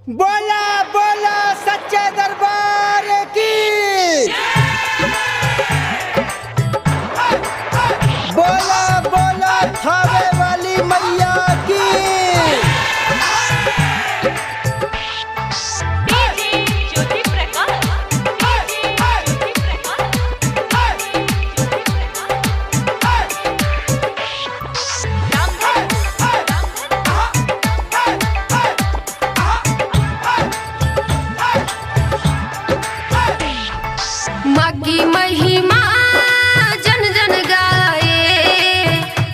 बोला बोला सच्चे दरबार की। बोला बोला थावे वाली मैया की। माँ की महिमा जन जन गाए,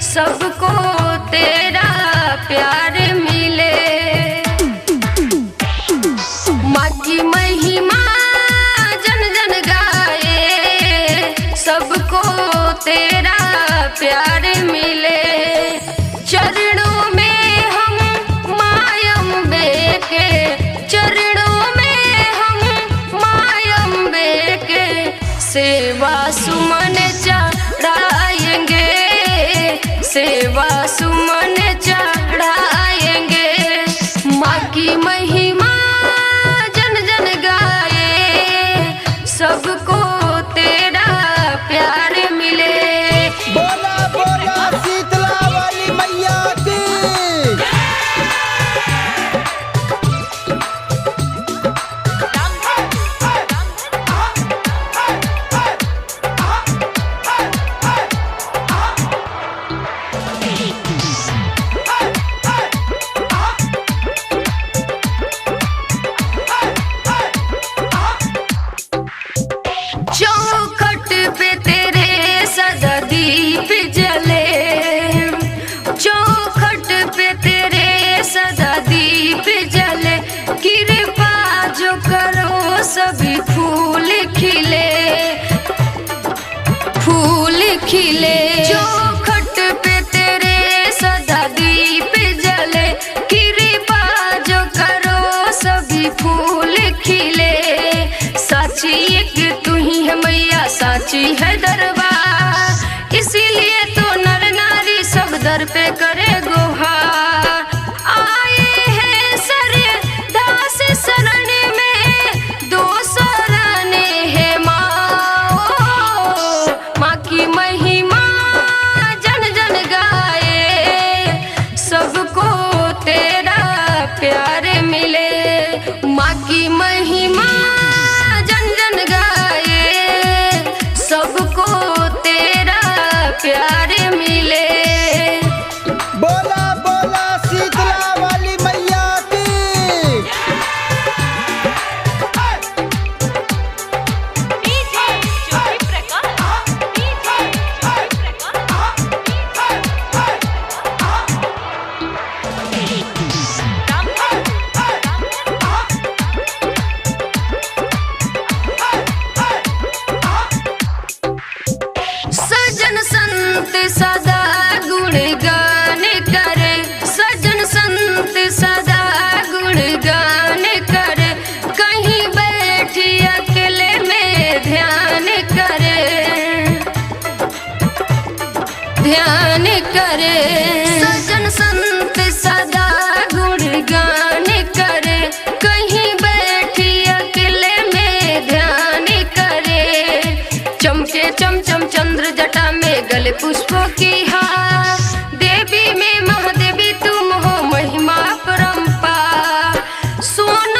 सबको तेरा प्यार मिले। माँ की महिमा जन जन गाए, सबको तेरा प्यार मिले। चरणों में हम माँ अम्बे के, चरणों में हम माँ अम्बे के सेवा सुमन चढ़ाएंगे, सेवा सुमन चढ़ाएंगे। माँ की महिमा जन जन गाए, सबको तेरा प्यार मिले। बोला बोला शीतला वाली मैया की। चौखट पे तेरे सदा दीप जले, चौखट पे तेरे सदा दीप जले। कृपा जो करो सभी फूल खिले, फूल खिले। चौखट पे तेरे सदा दीप जले, कृपा जो करो सभी फूल खिले। साची एक तू ही है मैया, साची है दरबार, इसीलिए तो नर नारी सब दर पे करे गुहार। आए हैं सरधा से शरण में, दो शरण है माँ। माँ की महिमा जन जन गाए, सबको तेरा प्यार मिले। माँ की महिमा जन जन गाए, सबको तेरा प्यार मिले। बोला बोला शीतला वाली मैया की। सजन संत सदा गुणगान करे, सजन संत सदा गुणगान करे। कहीं बैठी अकेले में ध्यान करे, ध्यान करे। सजन संत सदा गुणगान करे, कहीं बैठी अकेले में ध्यान करे। चमके चमचम चंद्र जटा में गले पुष्पों की हार, देवी में महादेवी तुम हो महिमा परंपार। सोन